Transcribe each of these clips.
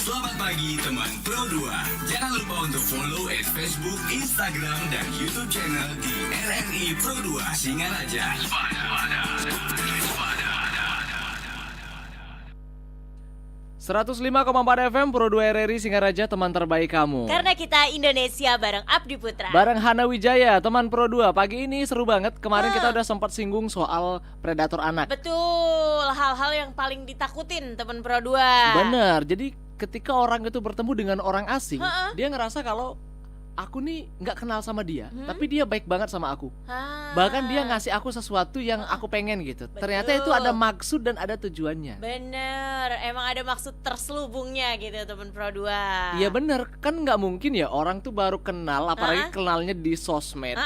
Selamat pagi teman Pro 2. Jangan lupa untuk follow Facebook, Instagram, dan YouTube channel di RRI Pro 2 Singaraja. 105,4 FM Pro 2 RRI Singaraja, teman terbaik kamu. Karena kita Indonesia bareng Abdi Putra. Bareng Hana Wijaya, teman Pro 2. Pagi ini seru banget. Kemarin kita udah sempat singgung soal predator anak. Betul, hal-hal yang paling ditakutin teman Pro 2. Bener, jadi ketika orang itu bertemu dengan orang asing, dia ngerasa kalau aku nih nggak kenal sama dia, tapi dia baik banget sama aku. Bahkan dia ngasih aku sesuatu yang aku pengen gitu. Ternyata itu ada maksud dan ada tujuannya. Bener, emang ada maksud terselubungnya gitu teman Pro 2. Iya bener, kan nggak mungkin ya orang tuh baru kenal, apalagi kenalnya di sosmed.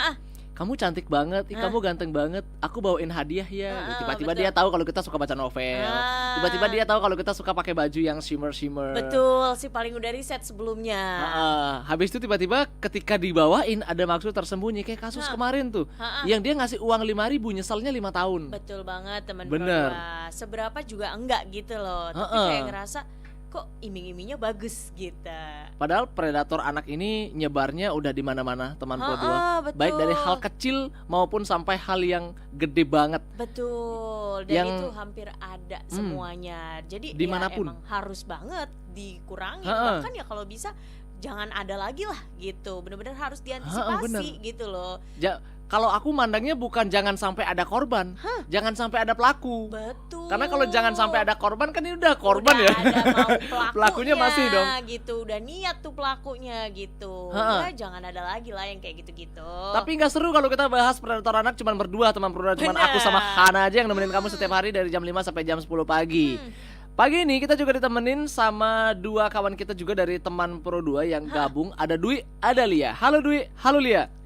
Kamu cantik banget, kamu ganteng banget, aku bawain hadiah ya. Tiba-tiba dia tahu kalau kita suka baca novel. Tiba-tiba dia tahu kalau kita suka pakai baju yang shimmer-shimmer. Betul, si paling udah riset sebelumnya. Habis itu tiba-tiba ketika dibawain ada maksud tersembunyi. Kayak kasus kemarin tuh, yang dia ngasih uang 5.000, nyeselnya 5 tahun. Betul banget teman Bener. Pro 2. Seberapa juga enggak gitu loh. Tapi kayak ngerasa kok iming-imingnya bagus gitu. Padahal predator anak ini nyebarnya udah di mana-mana teman Pro 2. Betul. Baik dari hal kecil maupun sampai hal yang gede banget. Betul. Dan Yang- itu hampir ada semuanya. Jadi Dimanapun. ya emang harus banget dikurangi. Bahkan ya kalau bisa jangan ada lagi lah gitu. Benar-benar harus diantisipasi gitu loh. Kalau aku mandangnya bukan jangan sampai ada korban, jangan sampai ada pelaku. Betul. Karena kalau jangan sampai ada korban kan ini udah korban udah ya. ada mau Pelakunya masih dong. gitu, udah niat tuh pelakunya gitu. Ya jangan ada lagi lah yang kayak gitu-gitu. Tapi nggak seru kalau kita bahas predator anak cuman berdua teman Pro 2, cuman aku sama Hana aja yang nemenin kamu setiap hari dari jam 5 sampai jam 10 pagi. Pagi ini kita juga ditemenin sama dua kawan kita juga dari teman Pro 2 yang gabung. Ada Dwi, ada Lia. Halo Dwi, halo Lia.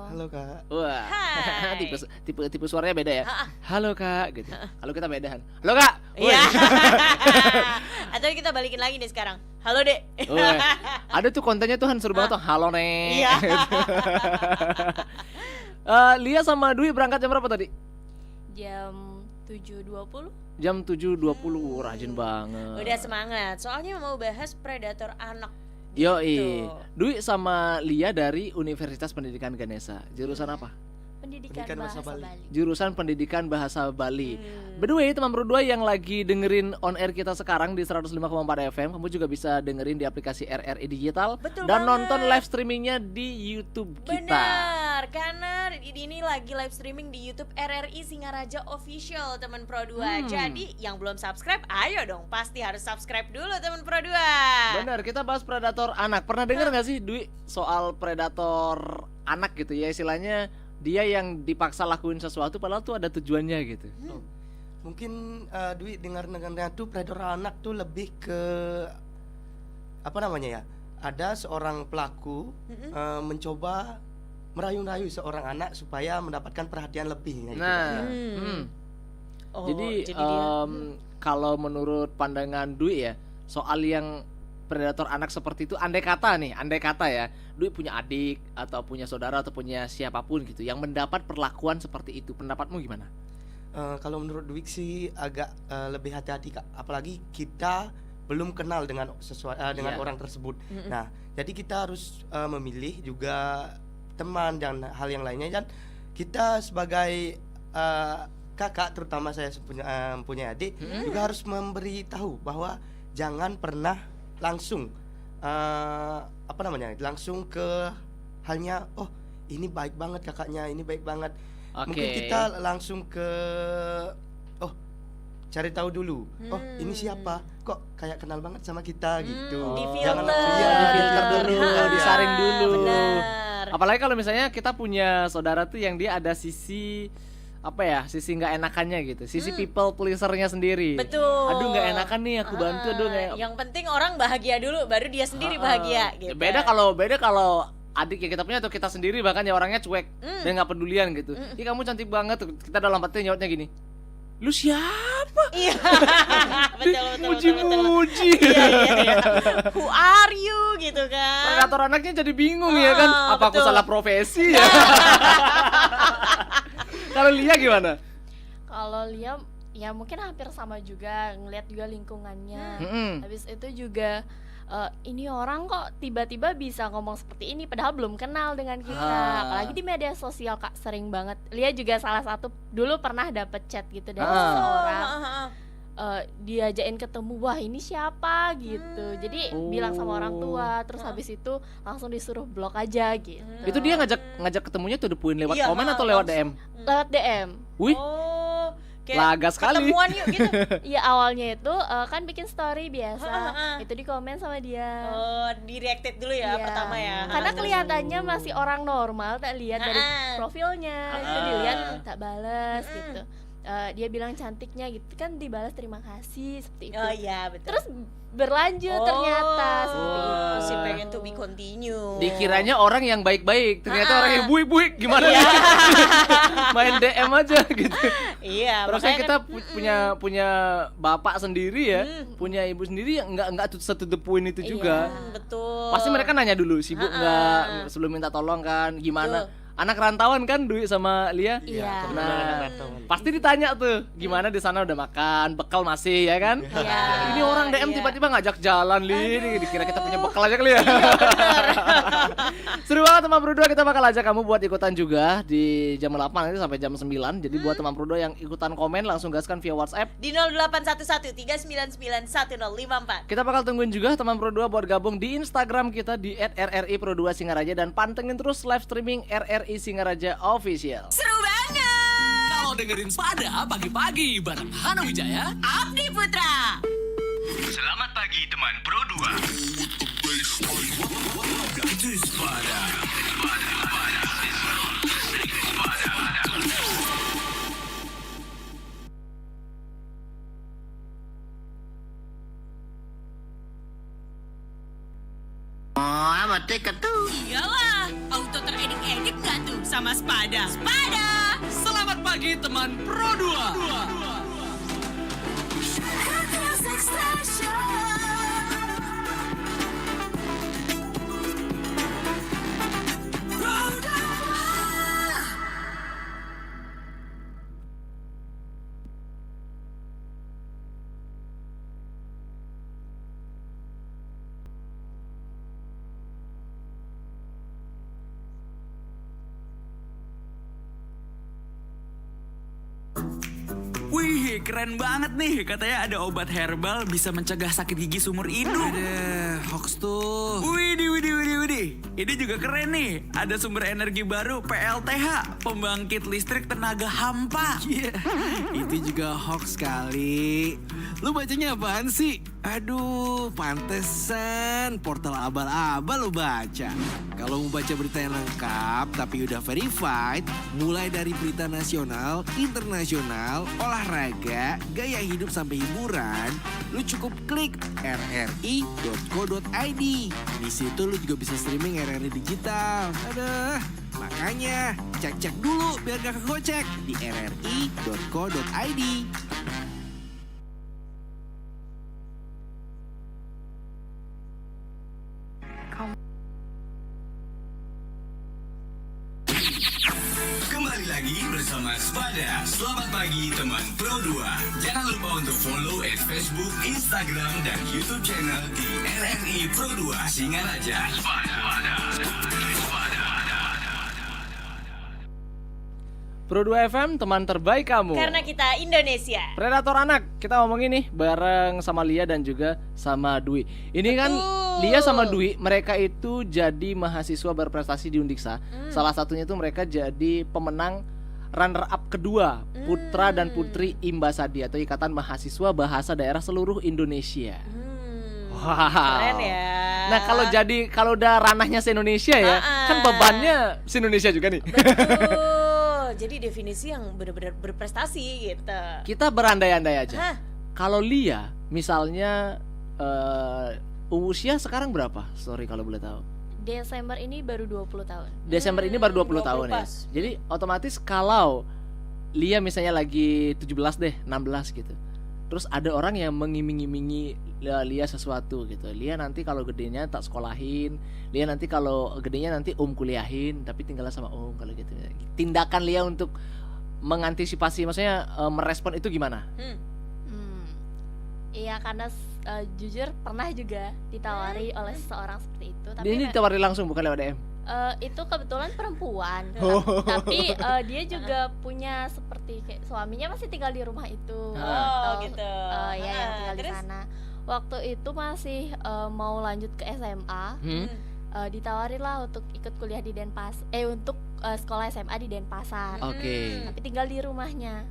Halo Kak. Wah, Hai. tipe suaranya beda ya. Halo Kak, gitu. Kalau kita bedahan. Halo Kak. Iya. Woi. Atau kita balikin lagi nih sekarang. Halo Dek. Woi. Ada tuh kontennya tuh seru banget tuh. Halo Nek. Iya. Lia sama Dwi berangkat jam berapa tadi? Jam 7.20. Jam 7.20. Rajin banget. Udah semangat. Soalnya mau bahas predator anak. Yoi. Dwi sama Lia dari Universitas Pendidikan Ganesha. Jurusan apa? Pendidikan Bahasa Bahasa Bali. Bali. Jurusan Pendidikan Bahasa Bali. By the way, teman Pro 2 yang lagi dengerin on air kita sekarang di 105,4 FM, kamu juga bisa dengerin di aplikasi RRI Digital. Betul dan banget. nonton live streamingnya di YouTube kita. Benar, karena ini lagi live streaming di YouTube RRI Singaraja Official teman Pro 2. Jadi yang belum subscribe, ayo dong, pasti harus subscribe dulu teman Pro 2. Benar, kita bahas predator anak. Pernah dengar nggak sih Dwi soal predator anak gitu ya, istilahnya dia yang dipaksa lakuin sesuatu padahal tuh ada tujuannya gitu. Mungkin Dwi dengar-dengarnya tuh predator anak tuh lebih ke apa namanya ya? Ada seorang pelaku mencoba merayu-rayu seorang anak supaya mendapatkan perhatian lebih. Gitu. Nah, Oh, jadi dia kalau menurut pandangan Dwi ya, soal yang predator anak seperti itu, andai kata ya, Dwi punya adik atau punya saudara atau punya siapapun gitu yang mendapat perlakuan seperti itu, pendapatmu gimana? Kalau menurut Dwi sih agak lebih hati-hati Kak. Apalagi kita belum kenal dengan dengan orang tersebut. Nah, jadi kita harus memilih juga teman dan hal yang lainnya. Dan kita sebagai kakak, terutama saya punya adik, juga harus memberitahu bahwa jangan pernah langsung langsung ke halnya, oh ini baik banget kakaknya, ini baik banget. Mungkin kita langsung ke cari tahu dulu. Oh ini siapa? Kok kayak kenal banget sama kita gitu. Difilter. Difilter dulu, disaring dulu. Benar. Apalagi kalau misalnya kita punya saudara tuh yang dia ada sisi sisi nggak enakannya gitu, sisi people pleasernya sendiri. Betul. Aduh nggak enakan nih, aku bantu. Aduh nggak. Yang penting orang bahagia dulu, baru dia sendiri bahagia. Gitu. Beda kalau adik yang kita punya atau kita sendiri bahkan ya orangnya cuek dan nggak pedulian gitu. Ih kamu cantik banget tuh. Kita dalam hati nyautnya gini, lu siapa? Iya. betul. Muji-muji. Iya. Who are you gitu kan? Predator anaknya jadi bingung ya kan. Apa aku betul. salah profesi ya? Kalau Lia gimana? Kalau Lia ya mungkin hampir sama juga, ngelihat juga lingkungannya. Habis itu juga ini orang kok tiba-tiba bisa ngomong seperti ini padahal belum kenal dengan kita. Apalagi di media sosial Kak, sering banget. Lia juga salah satu dulu pernah dapet chat gitu dari seseorang. Diajakin ketemu, wah ini siapa gitu. Jadi bilang sama orang tua, terus habis itu langsung disuruh blok aja gitu. Itu dia ngajak ketemunya tuh the point lewat Iya, komen atau lewat DM? Lewat DM. Wih, Kayak laga sekali. ketemuan yuk gitu. Iya, awalnya itu kan bikin story biasa. Itu di komen sama dia. Oh, di reacted dulu ya Iya. pertama ya. Karena kelihatannya masih orang normal, tak lihat dari profilnya. Itu dilihat tak balas gitu. Dia bilang cantiknya gitu kan, dibalas terima kasih seperti itu. Oh iya betul. Terus berlanjut ternyata seperti itu. Si pengen to be continue. Dikiranya orang yang baik-baik, ternyata orang yang buik-buik. Gimana nih? Main DM aja gitu. Iya, Terus makanya kita kan, punya bapak sendiri ya, punya ibu sendiri yang nggak satu the point itu juga. betul. Pasti mereka nanya dulu sibuk nggak sebelum minta tolong kan, gimana? Anak rantauan kan Dwi sama Lia. Iya. Nah, pasti ditanya tuh, gimana di sana udah makan, bekal masih ya kan? Iya. Ini orang DM tiba-tiba ngajak jalan Li, dikira kita punya bekal aja kali ya. Seru banget teman Pro 2, kita bakal ajak kamu buat ikutan juga di jam 8 nanti sampai jam 9. Jadi buat teman Pro 2 yang ikutan komen langsung gaskan via WhatsApp. di 0811399154. Kita bakal tungguin juga teman Pro 2 buat gabung di Instagram kita di @RRI Pro 2 Singaraja dan pantengin terus live streaming RRI Singaraja Official. Seru banget. Kalau dengerin Spada pagi-pagi bareng Hana Wijaya, Abdi Putra. selamat pagi teman Pro 2. Itu Spada. Iyalah, auto teredik-edik gak tuh sama Spada? Spada! Selamat pagi teman Pro 2. Wih, keren banget nih. Katanya ada obat herbal bisa mencegah sakit gigi seumur hidup. Ada hoax tuh. Widih. Ini juga keren nih. Ada sumber energi baru PLTH, pembangkit listrik tenaga hampa. Iya, itu juga hoax kali. Lu bacanya apaan sih? Aduh, pantesan portal abal-abal lu baca. Kalau mau baca berita yang lengkap tapi udah verified, mulai dari berita nasional, internasional, olahraga, gaya hidup sampai hiburan, lu cukup klik rri.co.id. Di situ lu juga bisa streaming RRI digital. Aduh, makanya cek-cek dulu biar gak kegocek di rri.co.id. Kembali lagi bersama Spada. Selamat pagi teman Pro 2. Jangan lupa untuk follow Facebook, Instagram, dan YouTube channel di RRI Pro 2 Singaraja. Pro 2 FM, teman terbaik kamu. Karena kita Indonesia. Predator anak, kita ngomongin nih bareng sama Lia dan juga sama Dwi. Ini kan Lia sama Dwi, mereka itu jadi mahasiswa berprestasi di Undiksa. Salah satunya itu mereka jadi pemenang runner up kedua Putra dan Putri Imbasadi atau Ikatan Mahasiswa Bahasa Daerah Seluruh Indonesia. Wow. Keren ya. Nah kalau udah ranahnya se-Indonesia ya, kan bebannya se-Indonesia juga nih. Betul. Jadi definisi yang benar-benar berprestasi gitu. Kita berandai-andai aja. Hah? Kalau Lia misalnya usia sekarang berapa? Sorry kalau boleh tahu. Desember ini baru 20 tahun. Desember ini baru 20 tahun 20 ya. pas. Jadi otomatis kalau Lia misalnya lagi 17 deh, 16 gitu. Terus ada orang yang mengiming-imingi Lia sesuatu gitu. Lia nanti kalau gedenya tak sekolahin, Lia nanti kalau gedenya nanti kuliahin, tapi tinggal sama kalau gitu. Tindakan Lia untuk mengantisipasi, maksudnya merespon itu gimana? Iya, karena jujur pernah juga ditawari oleh seseorang seperti itu, tapi Ini ditawari langsung bukan lewat DM? itu kebetulan perempuan, tapi dia juga punya seperti kayak suaminya masih tinggal di rumah itu, atau gitu. ya yang tinggal di Terus? sana. Waktu itu masih mau lanjut ke SMA, ditawarin lah untuk ikut kuliah di untuk sekolah SMA di Denpasar. Oke. Tapi tinggal di rumahnya.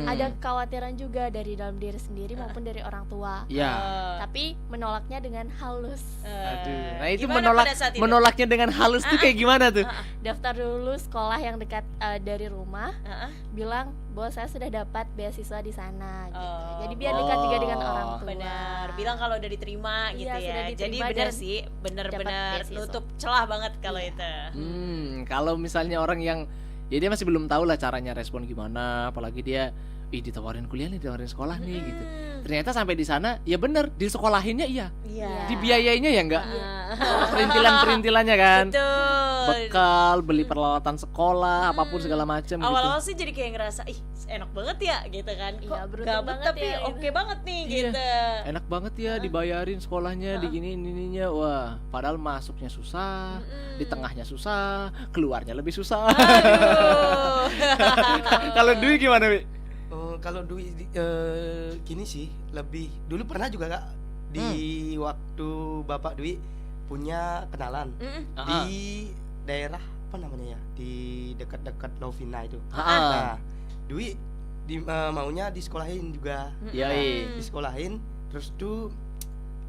Ada kekhawatiran juga dari dalam diri sendiri maupun dari orang tua. Ya. Tapi menolaknya dengan halus. Aduh. Nah itu Gimana pada saat itu? menolaknya dengan halus tuh kayak gimana tuh? Daftar dulu sekolah yang dekat dari rumah. Bilang bahwa saya sudah dapat beasiswa di sana gitu. Jadi biar dekat juga dengan orang tua. Benar, bilang kalau udah diterima Iya, gitu ya. sudah Jadi diterima benar dan sih, benar-benar dapat beasiswa. nutup celah banget kalau itu. Kalau misalnya orang yang ya dia masih belum tahu lah caranya respon gimana, apalagi dia ditawarin kuliah nih, ditawarin sekolah nih gitu. Ternyata sampai di sana ya bener disekolahinnya iya, Iya. dibiayainya ya enggak. Perintilan-perintilannya kan. Betul. Bekal, beli peralatan sekolah, apapun segala macam gitu. Awal-awal sih jadi kayak ngerasa enak banget ya gitu kan. Kok Iya, beruntung gabut banget tapi ya, gitu. oke banget nih Iya. gitu. Enak banget ya dibayarin sekolahnya, diginiin ininya. Wah, padahal masuknya susah, di tengahnya susah, keluarnya lebih susah. Aduh. Kalau Dwi gimana, Wi? Kalau Dwi gini sih, lebih dulu pernah juga Kak di waktu Bapak Dwi punya kenalan di daerah apa namanya ya, di dekat-dekat Novina itu. Nah, Dwi maunya disekolahin juga. Yoi. Disekolahin, terus tuh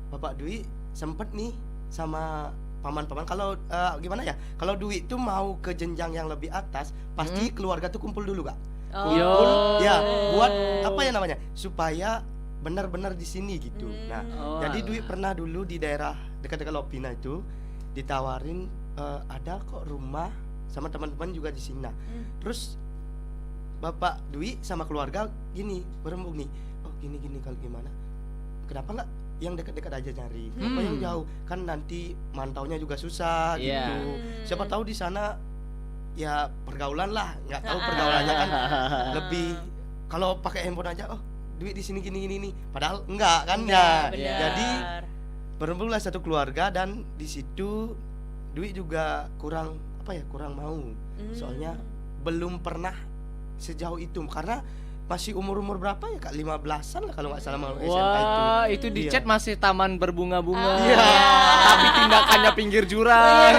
Bapak Dwi sempet nih sama paman-paman kalau gimana ya, kalau Dwi tuh mau ke jenjang yang lebih atas pasti keluarga tuh kumpul dulu Kak. Kumpul ya buat apa ya namanya, supaya benar-benar di sini gitu. Nah, jadi Dwi pernah dulu di daerah dekat-dekat Lovina itu ditawarin ada kok rumah sama teman-teman juga di sini. Nah, terus Bapak Dwi sama keluarga gini berembuk nih, oh gini kalau gimana, kenapa nggak yang dekat-dekat aja nyari, kenapa yang jauh, kan nanti mantaunya juga susah gitu. Siapa tahu di sana ya pergaulan lah, nggak tahu pergaulannya kan lebih, kalau pakai handphone aja oh Dwi di sini gini padahal enggak kan ya. Jadi berembuklah satu keluarga dan di situ Dwi juga kurang mau, soalnya belum pernah sejauh itu karena masih umur berapa ya Kak, 15-an lah kalau nggak salah mau SMA itu. Wah, itu di Iya. chat masih taman berbunga-bunga. Iya. Tapi tindakannya pinggir jurang.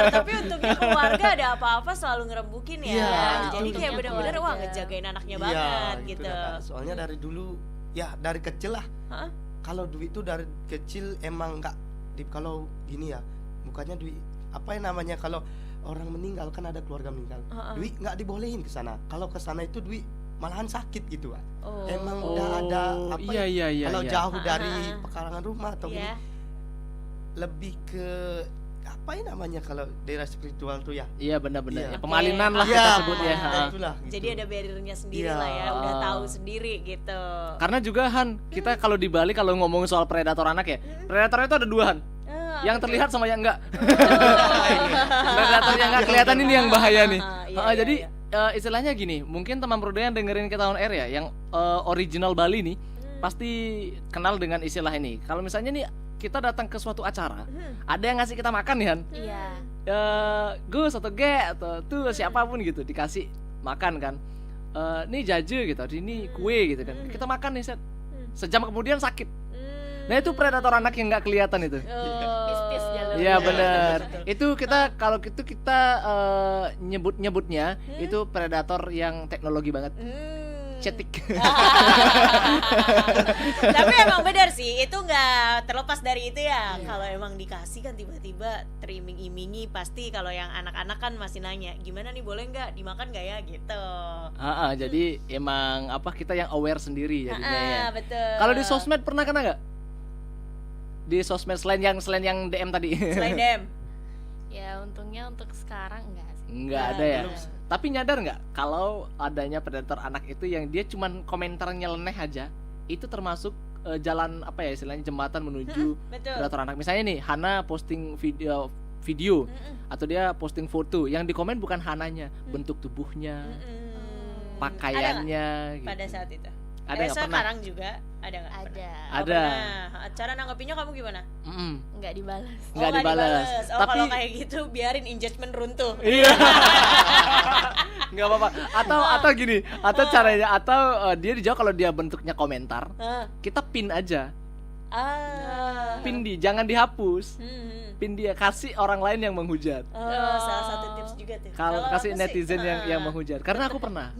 Tapi untungnya keluarga ada apa-apa selalu ngerembukin ya. Iya, Jadi itu kayak untungnya bener-bener wah keluarga. ngejagain anaknya Iya, banget gitu. dah, Kak. Soalnya dari dulu ya dari kecil lah. Kalau Dwi itu dari kecil emang nggak kalau gini ya, bukannya Dwi apa yang namanya, kalau orang meninggal kan ada keluarga meninggal. Dwi nggak dibolehin ke sana. Kalau ke sana itu Dwi malahan sakit gitu Kak. Emang udah ada apa iya, kalau iya. jauh dari pekarangan rumah atau Iya. gini, lebih ke apa ya namanya kalau daerah spiritual tuh ya. Iya benar-benar. Iya. Ya, pemalinan lah Iya, kita sebut ya. itulah, gitu. Jadi ada barriernya sendiri Iya. lah ya, udah tahu sendiri gitu. Karena juga Han, kita kalau di Bali kalau ngomong soal predator anak ya, predator itu ada dua Han. Yang terlihat sama yang enggak. Predator yang enggak kelihatan ini yang bahaya nih. Jadi istilahnya gini, mungkin teman Prodo yang dengerin kita on air ya, yang original Bali nih pasti kenal dengan istilah ini. Kalau misalnya nih kita datang ke suatu acara, ada yang ngasih kita makan nih Han. Iya. Gus atau Ge atau tuh siapapun gitu dikasih makan kan. Nih jaje gitu, ini kue gitu kan. Kita makan nih set. Sejam kemudian sakit. Nah itu predator anak yang nggak kelihatan itu. Pis-pis jalur. Iya benar. Itu kita kalau itu kita nyebutnya itu predator yang teknologi banget. Cetik. Tapi emang benar sih, itu nggak terlepas dari itu ya. Kalau emang dikasih kan tiba-tiba teriming-imingi, pasti kalau yang anak-anak kan masih nanya, gimana nih boleh nggak dimakan nggak ya gitu. Jadi emang apa kita yang aware sendiri jadinya ya. Betul. Kalau di sosmed pernah kena nggak? Di sosmed selain yang DM tadi. Selain dem. Ya untungnya untuk sekarang enggak sih. Nggak ada ya. Tapi nyadar nggak kalau adanya predator anak itu yang dia cuman komentar nyeleneh aja, itu termasuk jalan apa ya istilahnya jembatan menuju Betul. predator anak. Misalnya nih Hana posting video atau dia posting foto, yang di komen bukan Hananya, bentuk tubuhnya, pakaiannya gitu. Pada saat itu. Ada nggak pernah? Sekarang juga ada nggak? Ada. Oh, Ada. pernah. Cara nanggepinnya kamu gimana? Nggak dibalas. Nggak dibales. Oh, Tapi kalau kayak gitu biarin engagement runtuh. iya. Nggak apa-apa. Atau gini, atau caranya atau dia dijawab kalau dia bentuknya komentar, Ah. kita pin aja. Pin. Jangan dihapus. Pin dia, kasih orang lain yang menghujat. Salah satu tips juga tuh. Kalau kasih aku sih, netizen yang menghujat. Karena aku pernah.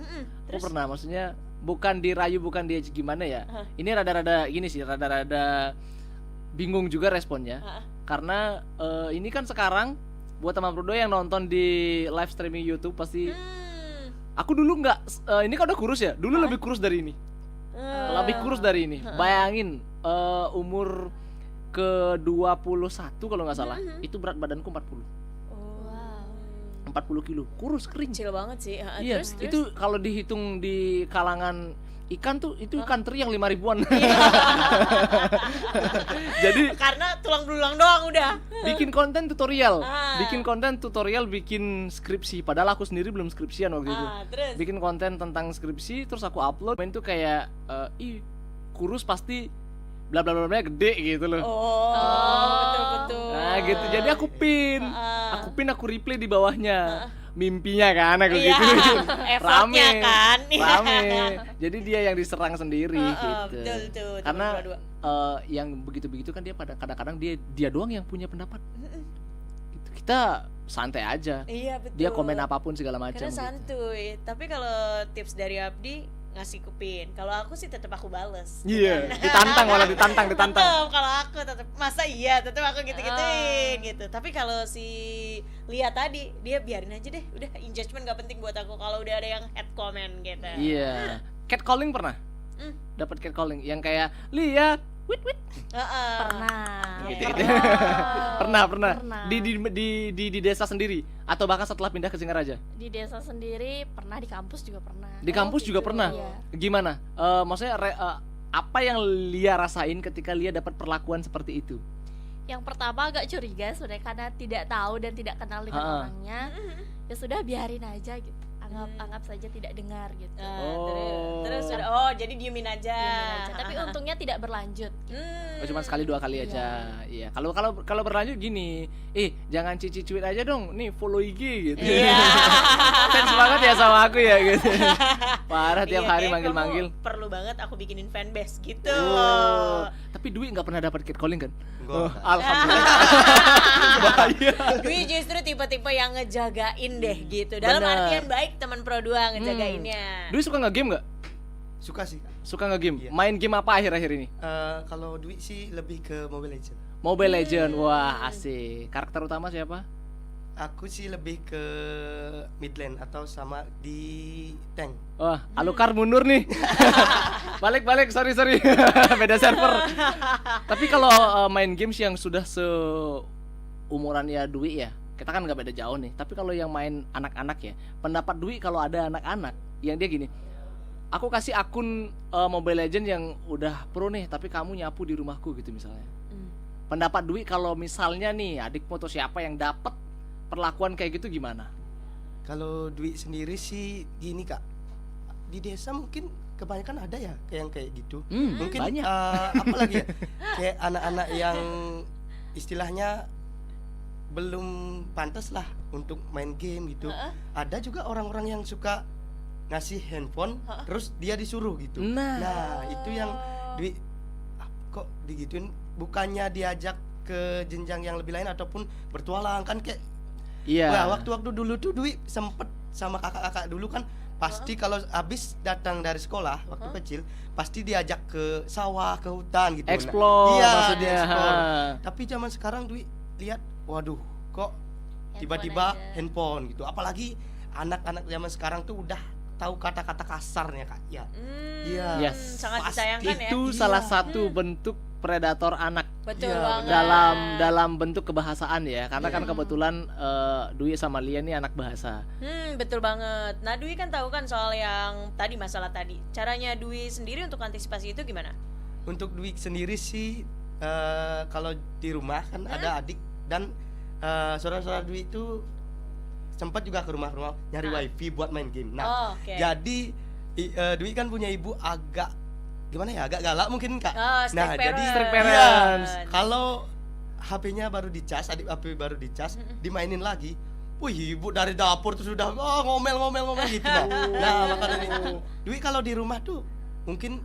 Aku pernah, maksudnya bukan dirayu, bukan dia gimana ya. Ini rada-rada gini sih, rada-rada bingung juga responnya. Karena ini kan sekarang buat teman Prodo yang nonton di live streaming YouTube pasti aku dulu nggak ini kan udah kurus ya. Dulu lebih kurus dari ini. Lebih kurus dari ini. Bayangin umur ke-21 kalau nggak salah. Itu berat badanku 40. Wow. 40 kilo. Kurus kering. Kecil banget sih. Iya, Terus, itu kalau dihitung di kalangan ikan tuh itu ikan teri yang 5 ribuan. Jadi karena tulang belulang doang udah. bikin konten tutorial, Ah. bikin skripsi. Padahal aku sendiri belum skripsian waktu itu. Terus. Bikin konten tentang skripsi, terus aku upload. Main tuh kayak kurus pasti bla bla bla bla gede gitu loh. Betul. Nah gitu. Jadi aku aku replay di bawahnya. Mimpinya kan aku gitu. Effortnya kan. Rame. Jadi dia yang diserang sendiri gitu. Betul tuh. Karena yang begitu-begitu kan dia pada kadang-kadang dia doang yang punya pendapat. Gitu. Kita santai aja. Iya betul. Dia komen apapun segala macam. Karena Gitu. santuy. Tapi kalau tips dari Abdi ngasih kupin. Kalau aku sih tetap aku bales. Iya, ditantang malah ditantang. Tetep, kalau aku tetap masa iya tetap aku gitu-gituin gitu. Tapi kalau si Lia tadi dia biarin aja deh, udah engagement gak penting buat aku kalau udah ada yang head comment gitu. Iya. Catcalling pernah? Dapat catcalling yang kayak lihat wit Pernah. gitu. Pernah. Pernah. Di desa sendiri atau bahkan setelah pindah ke Singaraja? Di desa sendiri pernah, di kampus juga pernah. Di kampus juga pernah. Iya. Gimana? Maksudnya apa yang Lia rasain ketika Lia dapat perlakuan seperti itu? Yang pertama agak curiga sebenarnya karena tidak tahu dan tidak kenal dengan orangnya. Ya sudah biarin aja gitu. Anggap saja tidak dengar gitu. Terus jadi diemin aja. Tapi untungnya tidak berlanjut. Cuma sekali 2 kali aja. Iya. Kalau berlanjut gini, jangan cici cuit aja dong. Nih follow IG gitu. Iya. Fans banget ya sama aku ya gitu. Parah tiap Iya, hari kayak manggil-manggil. kamu perlu banget aku bikinin fanbase gitu. Tapi Dwi nggak pernah dapat catcalling kan? Enggak. Alhamdulillah. Bahaya. Dwi justru tipe-tipe yang ngejagain deh gitu. Dalam Benar. artian baik teman Pro 2 ngejagainnya. Dwi suka nge-game nggak? Suka sih Kak. Suka nge-game? Iya. Main game apa akhir-akhir ini? Kalau Dwi sih lebih ke Mobile Legends. Mobile Legend. Wah, asik. Karakter utama siapa? Aku sih lebih ke mid lane atau sama di tank. Wah, Alukar mundur nih. Balik, sorry. Beda server. Tapi kalau main games yang sudah seumurannya Dwi ya, kita kan nggak beda jauh nih. Tapi kalau yang main anak-anak ya, pendapat Dwi kalau ada anak-anak yang dia gini, aku kasih akun Mobile Legend yang udah pro nih, tapi kamu nyapu di rumahku gitu misalnya. Pendapat Dwi kalau misalnya nih adikmu atau siapa yang dapat perlakuan kayak gitu gimana? Kalau Dwi sendiri sih gini Kak, di desa mungkin kebanyakan ada ya yang kayak gitu. Mungkin banyak. Apa lagi ya, kayak anak-anak yang istilahnya belum pantas lah untuk main game gitu. Ada juga orang-orang yang suka ngasih handphone terus dia disuruh gitu. Nah itu yang Dwi kok digituin, bukannya diajak ke jenjang yang lebih lain ataupun bertualang kan kayak. Iya. Wah, waktu-waktu dulu tuh Dwi sempet sama kakak-kakak dulu kan pasti kalau habis datang dari sekolah waktu kecil pasti diajak ke sawah, ke hutan gitu. Explore Iya, maksudnya. di-explore. Ha. Tapi zaman sekarang Dwi lihat, waduh, kok Handphone tiba-tiba aja. handphone gitu. Apalagi anak-anak zaman sekarang tuh udah tahu kata-kata kasarnya Kak. Ya. Iya. Yes. Sangat Pasti disayangkan ya. Itu salah satu bentuk predator anak Betul Iya, banget. dalam bentuk kebahasaan ya, karena kan kebetulan Dwi sama Lia nih anak bahasa. Betul banget. Nah, Dwi kan tahu kan soal yang tadi masalah tadi. Caranya Dwi sendiri untuk antisipasi itu gimana? Untuk Dwi sendiri sih kalau di rumah kan ada adik dan saudara-saudara Dwi itu sempat juga ke rumah-rumah nyari wifi buat main game. Nah, Oke. jadi Dwi kan punya ibu agak gimana ya, agak galak mungkin Kak. Oh, strict jadi parent. iya, kalau HP-nya baru dicas, adik HP baru dicas, dimainin lagi. Wih, ibu dari dapur tuh sudah ngomel gitu. Nah, maka dari itu Dwi kalau di rumah tuh mungkin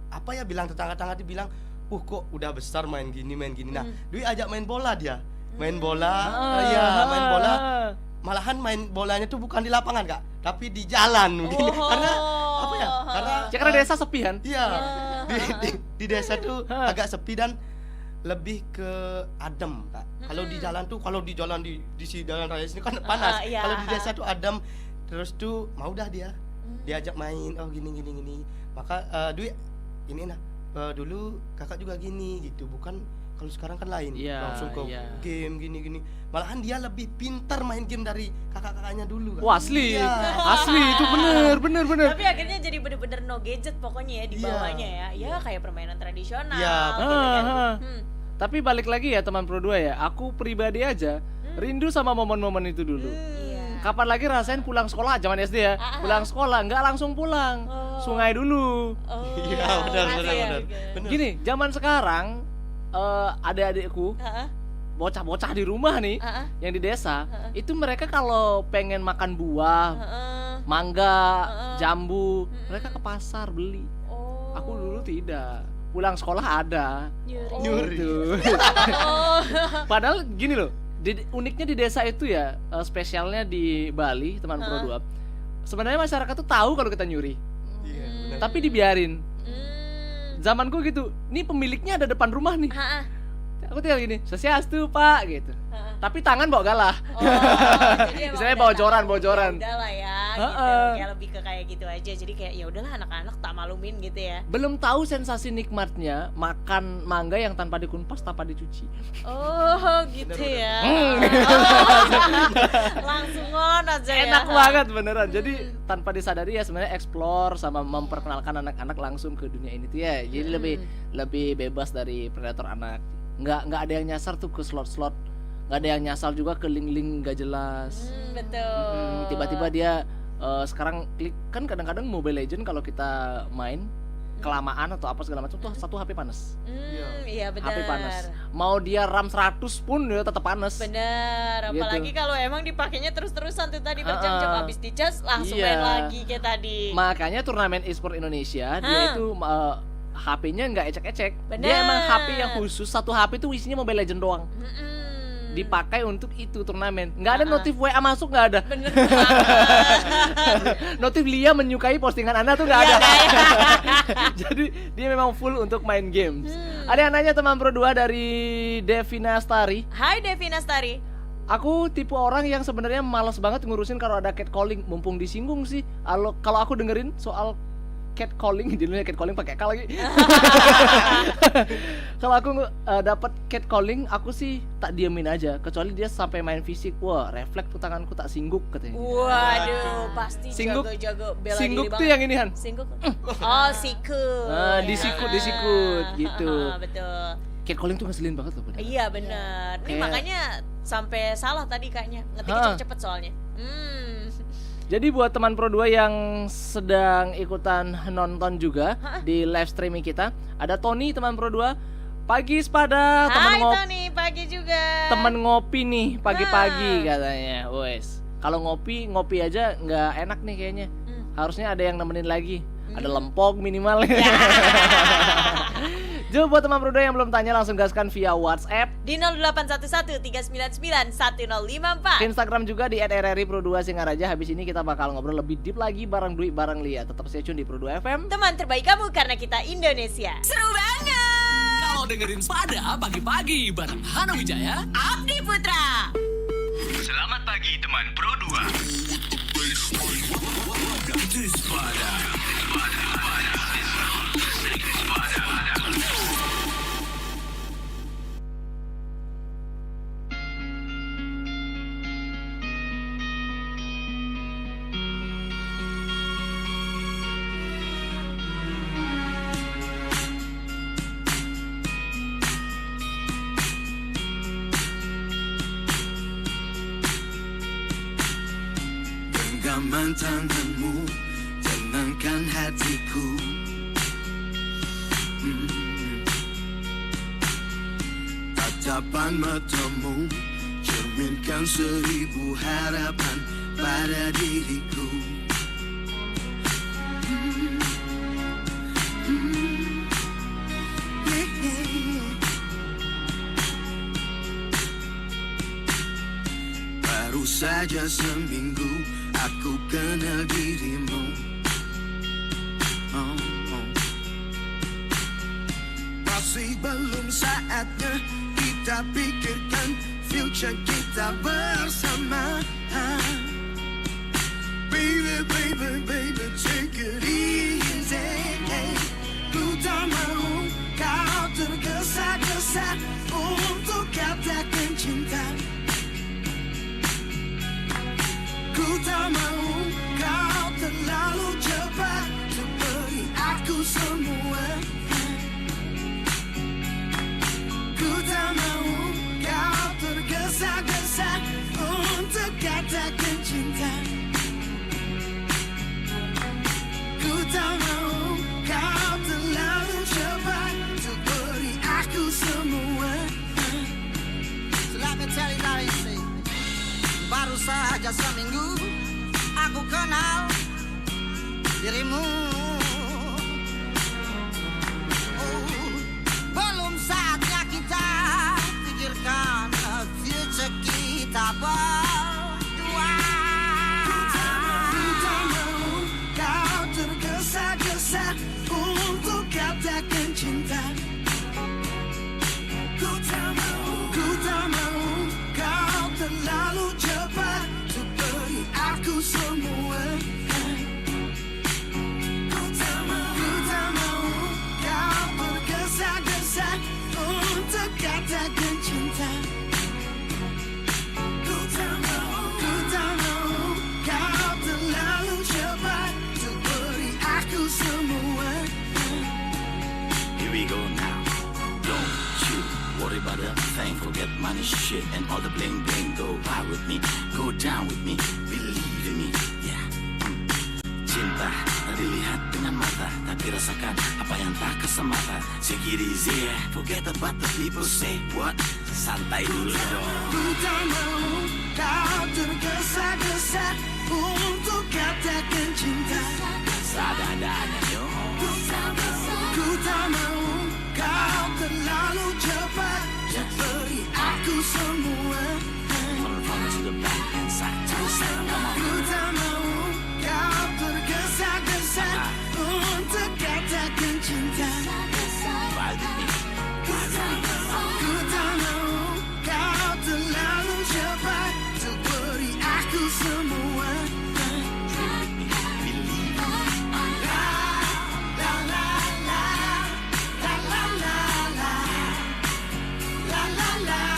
apa ya, bilang tetangga-tetangga dibilang, kok udah besar main gini. Nah, Dwi ajak main bola dia. Main bola, main bola. Malahan main bolanya tuh bukan di lapangan Kak, tapi di jalan begini. Karena apa ya? Karena desa sepi kan? Iya. Di desa tuh agak sepi dan lebih ke adem Kak. Kalau di jalan tuh, kalau di jalan di jalan raya sini kan panas. Iya. Kalau di desa tuh adem. Terus tuh mau dah diajak main, gini. Maka Dwi ini dulu kakak juga gini gitu, bukan kalau sekarang kan lain. Langsung ke game gini. Malahan dia lebih pintar main game dari kakak-kakaknya dulu Kak. Wah, asli. Iya. Asli itu bener. Tapi akhirnya jadi bener-bener no gadget pokoknya ya di bawahnya ya. Ya kayak permainan tradisional. Iya, gitu kan. Tapi balik lagi ya teman Pro 2 ya, aku pribadi aja rindu sama momen-momen itu dulu. Iya. Kapan lagi rasain pulang sekolah zaman SD ya, pulang sekolah nggak langsung pulang, sungai dulu. Iya, benar. Gini, zaman sekarang adik-adikku, bocah-bocah di rumah nih, yang di desa, itu mereka kalau pengen makan buah, mangga, jambu, mereka ke pasar beli. Aku dulu tidak. Pulang sekolah ada. Nyuri. Padahal gini loh, uniknya di desa itu ya, spesialnya di Bali, teman Pro 2. Sebenarnya masyarakat tuh tahu kalau kita nyuri. Iya, benar. Tapi dibiarin. Zamanku gitu, ini pemiliknya ada depan rumah nih. Aku tinggal gini, "Swastiastu, Pak," gitu. Tapi tangan bawa galah. Misalnya bawa joran. Udah lah ya, gitu. Ya lebih ke kayak gitu aja. Jadi kayak ya udahlah anak-anak tak maklumin gitu ya. Belum tahu sensasi nikmatnya makan mangga yang tanpa dikumpas, tanpa dicuci. Oh, gitu ya. Langsung on aja ya. Enak banget beneran. Jadi tanpa disadari ya sebenarnya explore sama memperkenalkan anak-anak langsung ke dunia ini tuh ya. Jadi lebih bebas dari predator anak. Nggak ada yang nyasar tuh ke slot-slot, nggak ada yang nyasar juga ke link-link nggak jelas. Betul. Tiba-tiba dia sekarang klik, kan kadang-kadang Mobile Legend kalau kita main kelamaan atau apa segala macam tuh satu HP panas. Iya benar. HP panas. Mau dia RAM 100 pun dia tetap panas. Bener, apalagi kalau emang dipakainya terus-terusan tuh tadi berjam-jam, habis dicas langsung main lagi kayak tadi. Makanya turnamen e-sport Indonesia dia itu HP-nya nggak ecek-ecek. Bener. Dia emang HP yang khusus, satu HP tuh isinya Mobile Legend doang. Dipakai untuk itu turnamen. Nggak ada notif WA masuk, nggak ada. Bener. Notif Lia menyukai postingan Anda tuh nggak ada. Jadi dia memang full untuk main games. Ada yang nanya teman Pro 2 dari Devina Stari. Hai Devina Stari. Aku tipe orang yang sebenarnya malas banget ngurusin kalau ada catcalling. Mumpung disinggung sih. Kalau aku dengerin soal catcalling, judulnya catcalling pakai K lagi. Kalau aku dapat catcalling, aku sih tak diemin aja. Kecuali dia sampai main fisik, wah refleks tuh tanganku tak singguk katanya. Waduh, pasti Singguk. jago bela Singguk diri tuh banget. yang ini Han. Singguk. Oh, sikut. Disikut gitu. Betul. Catcalling tuh ngeselin banget loh bener. Iya benar. Ini Kayak- makanya sampai salah tadi kayaknya. Ngetiknya cepet-cepet soalnya. Jadi buat teman Pro 2 yang sedang ikutan nonton juga di live streaming kita, ada Tony teman Pro 2. Pagi Spada, Hai Tony, pagi juga. temen ngopi nih pagi-pagi katanya. Wes. Kalau ngopi aja nggak enak nih kayaknya. Harusnya ada yang nemenin lagi. Ada lempog minimal. Jadi buat teman Pro 2 yang belum tanya langsung gaskan via WhatsApp. Di 0811-399-1054. Instagram juga di @rri Pro 2 Singaraja. Habis ini kita bakal ngobrol lebih deep lagi bareng Dwi bareng Lia. Tetap stay tune di Pro 2 FM. Teman terbaik kamu karena kita Indonesia. Seru banget. Kalau dengerin Spada pagi-pagi bareng Hana Wijaya, Abdi Putra. Selamat pagi teman Pro 2. Itu Spada. Genggaman tanganmu, tenangkan hatiku. Tatapan matamu cerminkan 1000 harapan pada diriku. Baru saja seminggu aku kenal dirimu. Masih belum saatnya kita pikirkan future kita bersama. Baby, baby, baby, take it easy. Ku tak mau kau tergesa-gesa untuk katakan cinta. Ku tak mau kau terlalu cepat untuk beri aku semua. Ku tak mau kau tergesa-gesa untuk katakan cinta. Ku tak mau kau terlalu cepat untuk beri aku semua. So let me tell you how you say. Baru saja seminggu aku kenal dirimu. Belum saatnya kita pikirkan future kita berdua. Ku tak mau kau tergesa-gesa untuk katakan cinta. Ku tak mau kau terlalu cepat untuk beri aku semua. Ku tak mau kau tergesa-gesa untuk katakan cinta. Ku tak mau kau terlalu cepat untuk beri aku semua. Here we go now. Don't you worry about a thing. Forget money, shit, and all the bling bling. Go ride with me, go down with me. Believe in me, yeah. Cinta tak dilihat dengan mata, tapi rasakan apa yang tak kasat mata. Take it easy, forget about the people say what. Santai dulu dong. Ku tak mau kau tergesa-gesa untuk katakan cinta. Sadar-sadarnya yo. Ku tak mau kau terlalu cepat untuk beri aku semua. From to the back and side to the side, come on. Ku tak mau kau tergesa-gesa untuk katakan cinta. Ride with me, ride with me. Ku tak mau kau terlalu cepat untuk beri aku semua. Dream with me, believe in me. La la la la la la la la la la la la.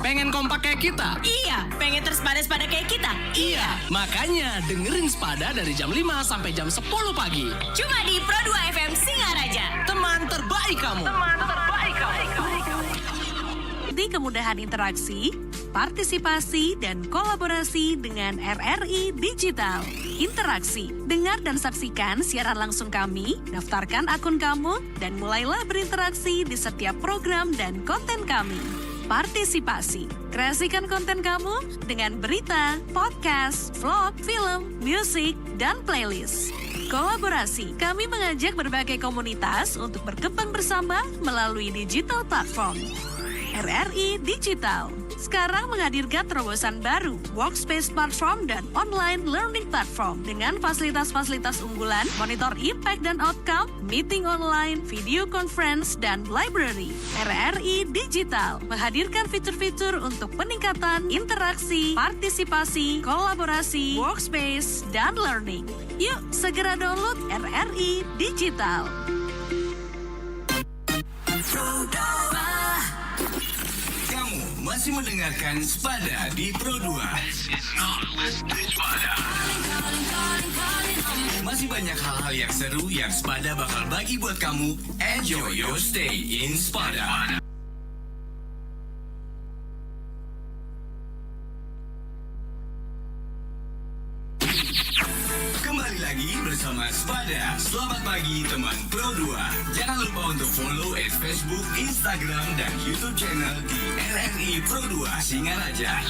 Pengen kompak kayak kita? Iya, pengen terus pada kayak kita? Iya, makanya dengerin Spada dari jam 5 sampai jam 10 pagi. Cuma di Pro 2 FM Singaraja. Teman terbaik kamu. Di kemudahan interaksi, partisipasi, dan kolaborasi dengan RRI Digital. Interaksi, dengar dan saksikan siaran langsung kami, daftarkan akun kamu, dan mulailah berinteraksi di setiap program dan konten kami. Partisipasi, kreasikan konten kamu dengan berita, podcast, vlog, film, musik, dan playlist. Kolaborasi, kami mengajak berbagai komunitas untuk berkembang bersama melalui digital platform. RRI Digital. Sekarang menghadirkan terobosan baru, Workspace Platform dan Online Learning Platform dengan fasilitas-fasilitas unggulan, monitor impact dan outcome, meeting online, video conference, dan library. RRI Digital menghadirkan fitur-fitur untuk peningkatan interaksi, partisipasi, kolaborasi, workspace, dan learning. Yuk, segera download RRI Digital. Kamu masih mendengarkan Spada di Pro 2. Masih banyak hal-hal yang seru yang Spada bakal bagi buat kamu. Enjoy your stay in Spada. Kembali lagi bersama Spada. Selamat pagi teman Pro 2. Jangan lupa untuk follow Facebook, Instagram, dan YouTube channel di RRI Pro 2 Singaraja.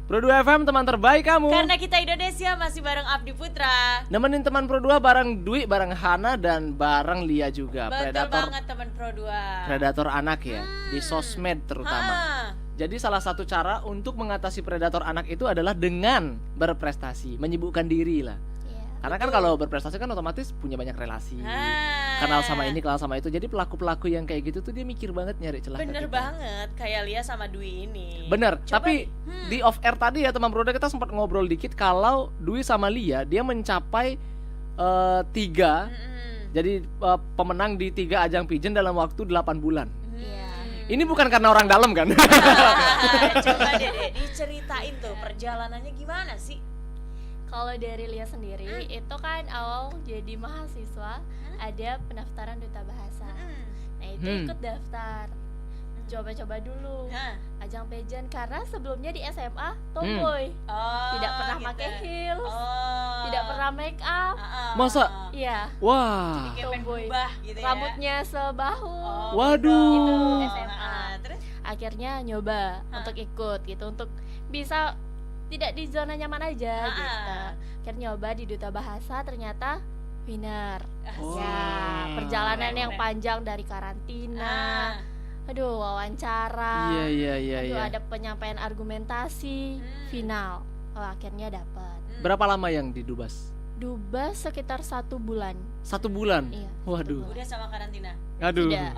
Pro 2 FM teman terbaik kamu. Karena kita Indonesia masih bareng Abdi Putra. Nemenin teman Pro 2 bareng Dwi, bareng Hana, dan bareng Lia juga. Betul banget teman Pro 2. Predator anak ya, di sosmed terutama. Jadi salah satu cara untuk mengatasi predator anak itu adalah dengan berprestasi, menyibukkan diri lah. Karena kan kalau berprestasi kan otomatis punya banyak relasi, kenal sama ini, kenal sama itu. Jadi pelaku-pelaku yang kayak gitu tuh dia mikir banget nyari celah. Bener banget, kayak Lia sama Dwi ini. Bener, tapi di off air tadi ya teman Pro 2 kita sempat ngobrol dikit kalau Dwi sama Lia dia mencapai 3 jadi pemenang di 3 ajang pigeon dalam waktu 8 bulan. Ini bukan karena orang dalam kan? Coba deh diceritain tuh perjalanannya gimana sih? Kalau dari Lia sendiri itu kan awal jadi mahasiswa ada pendaftaran duta bahasa. Nah itu ikut daftar, coba-coba dulu ajang pageant karena sebelumnya di SMA tomboy, tidak pernah pakai heels, tidak pernah make up. Masa? Iya. Wah. Tomboy, gitu ya? Rambutnya sebahu. Waduh. Itu SMA. Terus? Akhirnya nyoba untuk ikut gitu, untuk bisa tidak di zona nyaman aja gitu. Akhirnya nyoba di duta bahasa, ternyata winner. Ya, perjalanan yang panjang dari karantina. Aduh, wawancara. Iya. Ada penyampaian argumentasi, final. Oh, akhirnya dapat. Berapa lama yang di Dubas? Dubas sekitar 1 bulan. 1 bulan? Iya. Waduh. Udah sama karantina? Aduh. Sudah.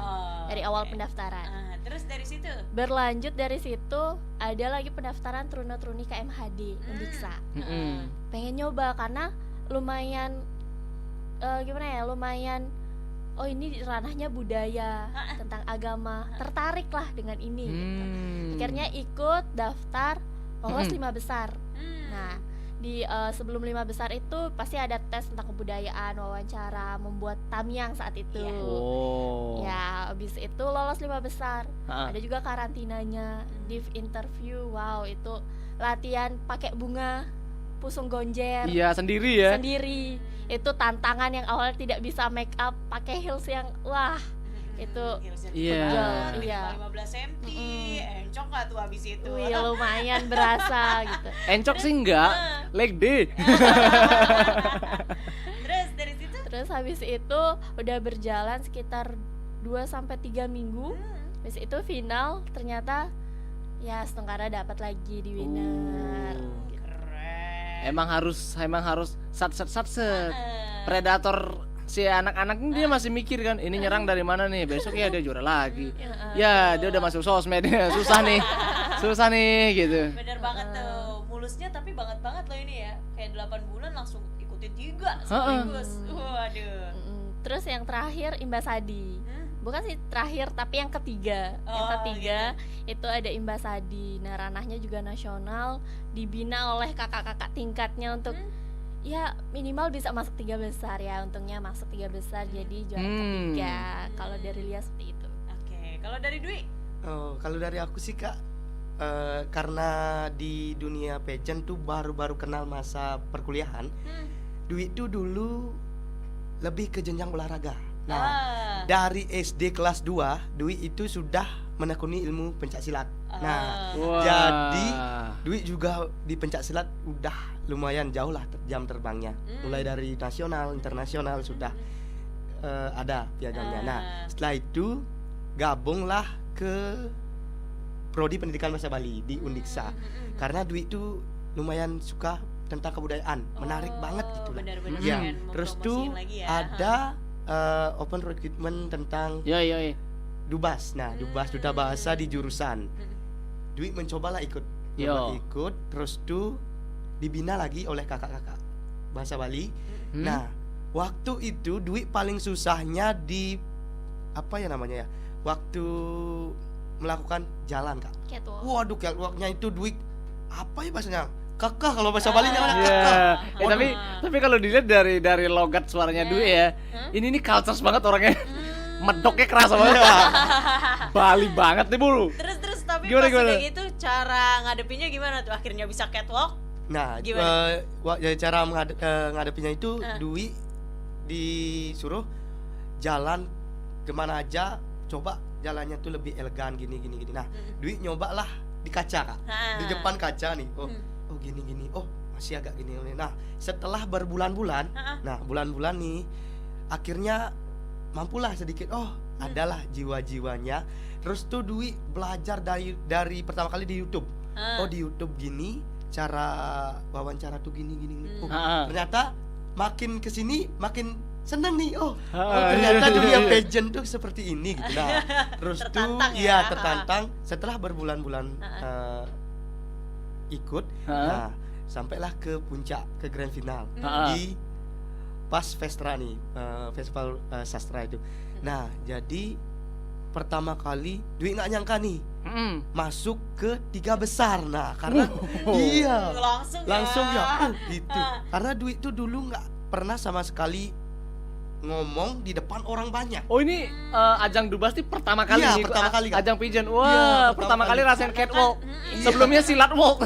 Dari awal pendaftaran. Terus dari situ? Berlanjut dari situ ada lagi pendaftaran Truno-Truni KMHD Undiksa. Pengen nyoba karena lumayan gimana ya? Lumayan oh ini ranahnya budaya, tentang agama, tertarik lah dengan ini gitu. Akhirnya ikut daftar lolos 5 besar. Nah di sebelum 5 besar itu pasti ada tes tentang kebudayaan, wawancara, membuat tamiang saat itu. Ya abis itu lolos 5 besar. Ada juga karantinanya, div interview. Wow itu latihan pakai bunga pusung gonjer. Iya sendiri ya. Sendiri. Itu tantangan yang awalnya tidak bisa make up, pakai heels yang wah itu iya 15 cm, encok gak tuh abis itu? Wih lumayan berasa gitu. Encok sih enggak, leg day. Terus dari situ? Terus habis itu udah berjalan sekitar 2-3 minggu. Habis itu final ternyata ya Setengkara dapat lagi di winner. Emang harus sat. Predator si anak-anak ini dia masih mikir kan, ini nyerang dari mana nih, besok ya dia juara lagi. Ya dia udah masuk sosmed, susah nih gitu. Bener banget tuh, mulusnya tapi banget loh ini ya. Kayak 8 bulan langsung ikutin juga sekaligus. Waduh. Terus yang terakhir Imbasadi. Bukan sih terakhir tapi yang ketiga. Yang ketiga itu ada Imbasadi. Nah ranahnya juga nasional, dibina oleh kakak-kakak tingkatnya untuk ya minimal bisa masuk 3 besar ya. Untungnya masuk 3 besar jadi juara ketiga. Kalau dari Lia seperti itu. Oke, kalau dari Dwi? Kalau dari aku sih Kak, karena di dunia pageant tuh baru-baru kenal masa perkuliahan. Dwi tuh dulu lebih ke jenjang olahraga. Nah, dari SD kelas 2, Dwi itu sudah menekuni ilmu pencaksilat. Nah, jadi Dwi juga di pencaksilat udah lumayan jauh lah jam terbangnya. Mulai dari nasional, internasional sudah ada piagamnya. Nah, Ah. setelah itu gabunglah ke prodi pendidikan bahasa Bali di Undiksa. Karena Dwi itu lumayan suka tentang kebudayaan, menarik banget gitu lah. Benar-benar Ya, pengen terus tuh mempromosiin lagi ya. ada open recruitment tentang Yoi. Dubas. Nah, Dubas Duta Bahasa di jurusan. Dwi mencobalah ikut. Coba ikut, terus tuh dibina lagi oleh kakak-kakak bahasa Bali. Nah, waktu itu Dwi paling susahnya di apa ya namanya ya? Waktu melakukan jalan, Kak. Catwalk. Waduh, catwalknya itu Dwi apa ya bahasanya? Kekeh kalau bahasa Bali namanya Iya. kekeh. Tapi kalau dilihat dari logat suaranya Dwi ya, ini nih culture banget orangnya. Medoknya kerasa banget. Bali banget nih, Bro. Terus tapi Gimana, pas gimana? udah gitu cara ngadepinnya gimana tuh? Akhirnya bisa catwalk? Nah, Gimana? cara ngadepinya itu Dwi disuruh jalan kemana aja, coba jalannya tuh lebih elegan gini. Nah, Dwi nyobalah di kaca, Kak. Di depan kaca nih. Oh gini. Oh, masih agak gini. Nah, setelah berbulan-bulan, bulan-bulan nih akhirnya mampulah sedikit. Oh, adalah jiwa-jiwanya. Terus tuh Dwi belajar dari pertama kali di YouTube. Oh, di YouTube gini cara wawancara tuh gini. Oh, ternyata makin kesini makin seneng nih. Oh, ternyata dunia pageant tuh seperti ini gitu. Nah, terus Tertantang tuh ya. tertantang setelah berbulan-bulan ikut. Nah, sampailah ke puncak, ke grand final di pas Vestra nih, festival sastra itu. Nah, jadi pertama kali Dwi nggak nyangka nih masuk ke 3 besar. Nah, karena iya langsung ya gitu. Karena Dwi itu dulu nggak pernah sama sekali ngomong di depan orang banyak. Oh, ini ajang Dubas nih pertama kali Iya, nih, pertama kali, Kak. ajang pigeon. Iya, Wah, pertama pertama kali kali. rasain catwalk. Sebelumnya silat walk.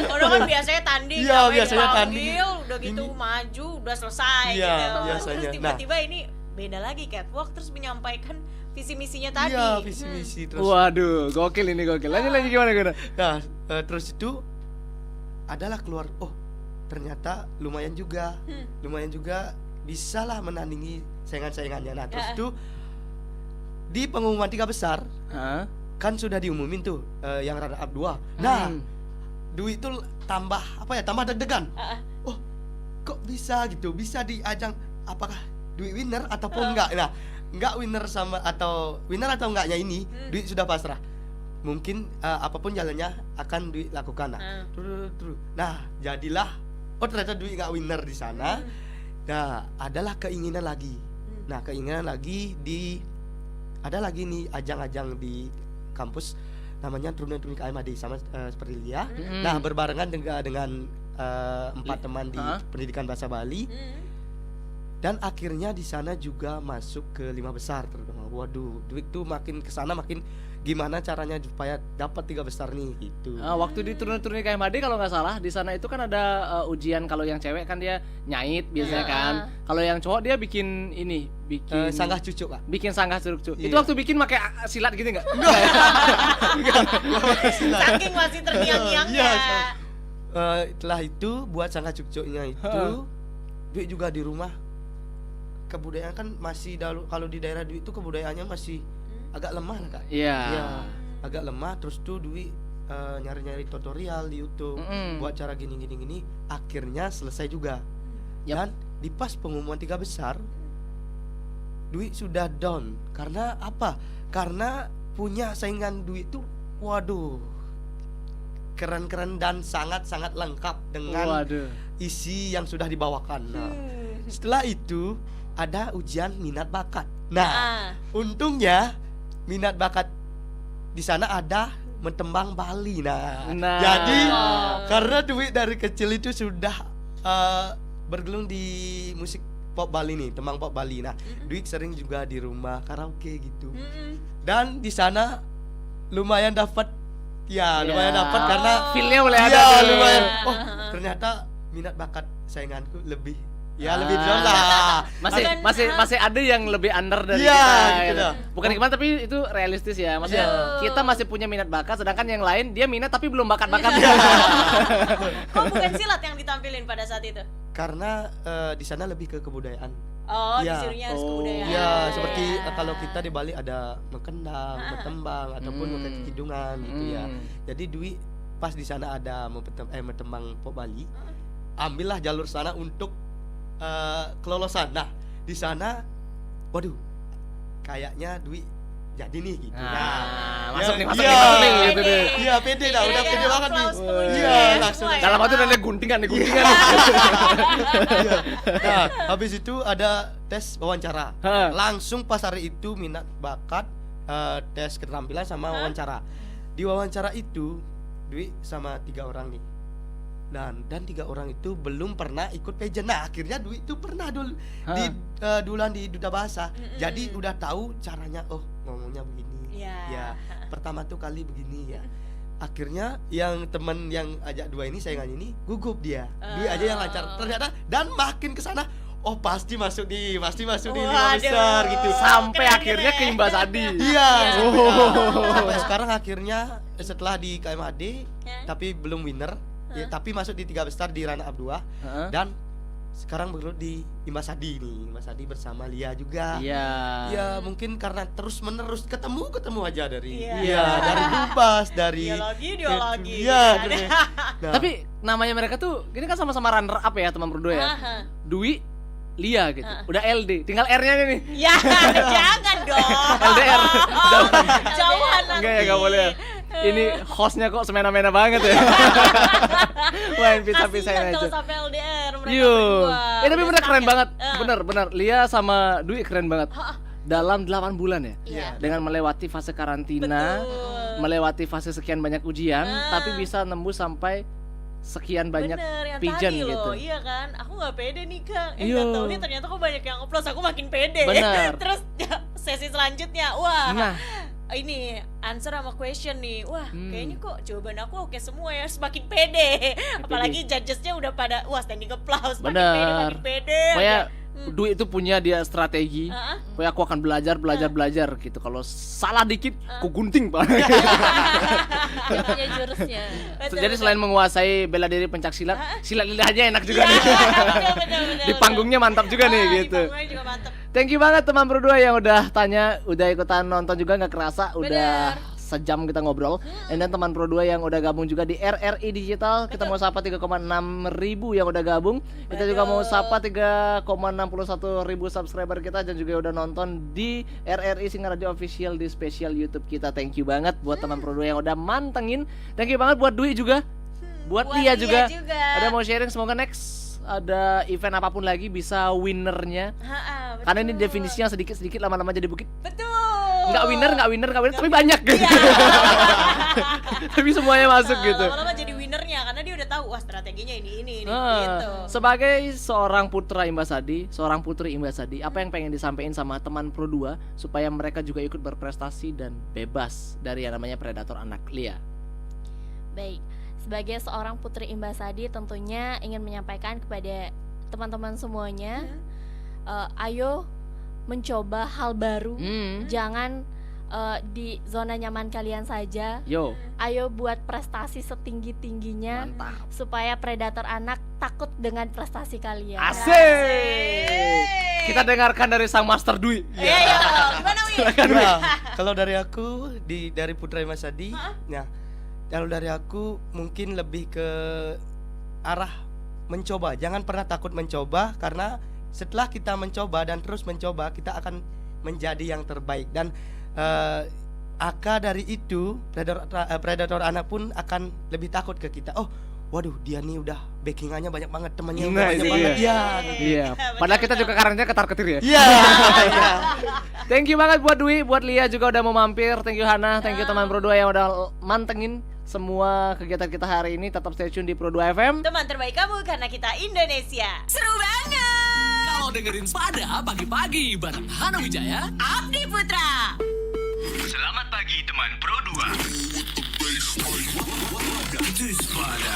Udah kan biasanya tanding, Iya, namanya biasanya dipanggil, tanding. udah gitu maju, udah selesai Iya, gitu. biasanya. Terus tiba-tiba ini beda lagi catwalk, terus menyampaikan visi misinya tadi. Iya, visi misi terus. Waduh, gokil ini gokil. Lanjut gimana? Nah, terus itu adalah keluar. Oh, ternyata lumayan juga bisalah menandingi saingan-saingannya. Nah, terus itu di pengumuman 3 besar kan sudah diumumin tuh yang runner up 2. Nah, Dwi itu tambah deg-degan. Oh, kok bisa gitu? Bisa di ajang, apakah Dwi winner ataupun enggak? Nah, enggak winner atau enggaknya ini Dwi sudah pasrah. Mungkin apapun jalannya akan Dwi lakukan. Nah, jadilah ternyata Dwi enggak winner di sana. Nah, adalah keinginan lagi. Nah, keinginan lagi ada lagi nih ajang-ajang di kampus namanya Turun KMAD sama seperti Lia. Nah, berbarengan dengan 4 teman di pendidikan bahasa Bali. Dan akhirnya di sana juga masuk ke 5 besar terutama. Waduh, Dwi tuh makin kesana makin gimana caranya supaya dapat 3 besar nih gitu. Waktu di turun KMAD kalau nggak salah di sana itu kan ada ujian. Kalau yang cewek kan dia nyait biasanya kan. Kalau yang cowok dia bikin sanggah cucuk, Kak. Bikin sanggah cucuk. Iya. Itu waktu bikin pakai silat gitu nggak? Saking masih terngiang-ngiangnya. Setelah itu buat sanggah cucuknya itu Dwi juga di rumah kebudayaan kan masih kalau di daerah Dwi itu kebudayaannya masih agak lemah lah, Kak. Iya. Ya, agak lemah. Terus tuh Dwi nyari-nyari tutorial di YouTube buat cara gini. Akhirnya selesai juga. Dan di pas pengumuman 3 besar Dwi sudah down. Karena apa? Karena punya saingan Dwi itu waduh keren-keren dan sangat-sangat lengkap dengan isi yang sudah dibawakan. Nah, setelah itu ada ujian minat bakat. Nah, untungnya minat bakat di sana ada mentembang Bali. Nah. Jadi karena Dwi dari kecil itu sudah bergelung di musik pop Bali nih, tembang pop Bali. Nah, Dwi sering juga di rumah karaoke gitu. Dan di sana lumayan dapat karena feel-nya mulai ada. Iya, lumayan. Oh, ternyata minat bakat sainganku lebih down lah. Masih ada yang lebih under dari Iya, kita. gitu. Bukan gimana, tapi itu realistis ya. Maksudnya kita masih punya minat bakat, sedangkan yang lain dia minat tapi belum bakat-bakat. Kok bukan silat yang ditampilin pada saat itu? Karena di sana lebih ke kebudayaan Oh, Iya. disuruhnya harus kebudayaan. Iya, seperti kalau kita di Bali ada mengkendang, bertembang ataupun kidungan gitu ya. Jadi Dwi pas di sana ada bertembang pop Bali, ambillah jalur sana untuk kelolosan. Nah, di sana waduh, kayaknya Dwi jadi nih gitu. Masuk nih, masuk iya, nih gitu deh. Iya, pede dah, udah pede banget nih. Applause temennya. Iya, langsung. Dalam waktu udah guntingan. Iya. Nah, habis itu ada tes wawancara. Langsung pas hari itu minat bakat, tes keterampilan sama wawancara. Di wawancara itu Dwi sama 3 orang nih. Dan 3 orang itu belum pernah ikut pageant. Nah, akhirnya Dwi itu pernah dulu di duluan di Duta Bahasa. Jadi udah tahu caranya, oh ngomongnya begini. Iya. Ya, pertama tuh kali begini ya. Akhirnya yang temen yang ajak 2 ini saingan ini gugup dia. Dwi aja yang lancar. Ternyata dan makin kesana, oh pasti masuk di 5 besar gitu. Sampai Keren, akhirnya ke keren. Imba Sadi. Iya. Sampai sekarang akhirnya setelah di KMAD tapi belum winner. Ya, tapi masuk di 3 besar di runner up 2 dan sekarang bergelut di Imba Sadi nih. Imba Sadi bersama Lia juga. Iya. Ya mungkin karena terus menerus ketemu aja dari Iya. dari Bubas, dari Dia lagi. Iya. Nah, Tapi namanya mereka tuh ini kan sama-sama runner up ya teman berdua ya. Dwi, Lia gitu. Udah LD, tinggal R-nya nih. Ya, jangan dong. LDR. Jauhan nanti. Enggak ya, enggak boleh. Ini hostnya kok semena-mena banget ya. Main pisah-pisahin Kasihan aja. kalau sampai LDR mereka Yo. berdua. Tapi Udah bener keren stuck ya? banget. Bener. Lia sama Dwi keren banget. Dalam 8 bulan ya. Iya. Dengan melewati fase karantina, Betul. melewati fase sekian banyak ujian, tapi bisa nembus sampai sekian banyak Bener, yang pigeon tadi gitu. loh, iya kan? Aku gak pede nih Kang. Iya. Gak tau nih ternyata kok banyak yang upload, aku makin pede. Bener. Terus sesi selanjutnya, wah Nah. ini answer sama question nih. Wah kayaknya kok jawaban aku oke semua ya. Semakin pede. Apalagi judgesnya udah pada wah standing applause. Makin pede. Pokoknya aja. Dwi itu punya dia strategi. Pokoknya aku akan belajar gitu. Kalau salah dikit, aku gunting Pak. Dia punya jurusnya. Jadi selain menguasai bela diri pencak silat, silat lidahnya enak juga nih. Bener, Di panggungnya mantap juga nih Di gitu. panggungnya juga mantap. Thank you banget teman berdua yang udah tanya, udah ikutan nonton juga nggak kerasa, udah sejam kita ngobrol. And then teman Pro 2 yang udah gabung juga di RRI Digital, kita mau sapa 3,6 ribu yang udah gabung. Kita juga mau sapa 3,61 ribu subscriber kita dan juga udah nonton di RRI Singaraja Official di spesial YouTube kita. Thank you banget buat teman Pro 2 yang udah mantengin. Thank you banget buat Dwi juga. Buat Lia juga. Ada mau sharing, semoga next ada event apapun lagi bisa winnernya. Karena ini definisinya sedikit-sedikit lama-lama jadi bukit. Betul. Nggak winner, tapi banyak gitu. Tapi semuanya masuk gitu. Lama-lama jadi winnernya karena dia udah tahu wah strateginya ini gitu. Sebagai seorang putra Imba Sadi, seorang putri Imba Sadi, apa yang pengen disampaikan sama teman Pro 2 supaya mereka juga ikut berprestasi dan bebas dari yang namanya predator anak? Lia. Baik, sebagai seorang putri Imba Sadi tentunya ingin menyampaikan kepada teman-teman semuanya, ayo mencoba hal baru, jangan di zona nyaman kalian saja. Yo. Ayo buat prestasi setinggi-tingginya. Mantap. Supaya predator anak takut dengan prestasi kalian. Asik. Kita dengarkan dari sang Master Dwi. Iya, gimana Wi? Nah, kalau dari aku dari Putra Imba Sadi, nah kalau dari aku mungkin lebih ke arah mencoba. Jangan pernah takut mencoba karena setelah kita mencoba dan terus mencoba, kita akan menjadi yang terbaik. Dan Aka dari itu predator anak pun akan lebih takut ke kita. Oh, waduh dia nih udah backingannya banyak banget, temannya udah banyak banget. Iya. Padahal kita juga karantina ketar-ketir ya. Iya. Thank you banget buat Dwi, buat Lia juga udah mau mampir. Thank you Hana, thank you teman Pro 2 yang udah mantengin semua kegiatan kita hari ini. Tetap stay tune di Pro 2 FM. Teman terbaik kamu karena kita Indonesia. Seru banget. Kalau dengerin Spada pagi-pagi bareng Hana Wijaya, Abdi Putra. Selamat pagi teman Pro 2. Itu Spada.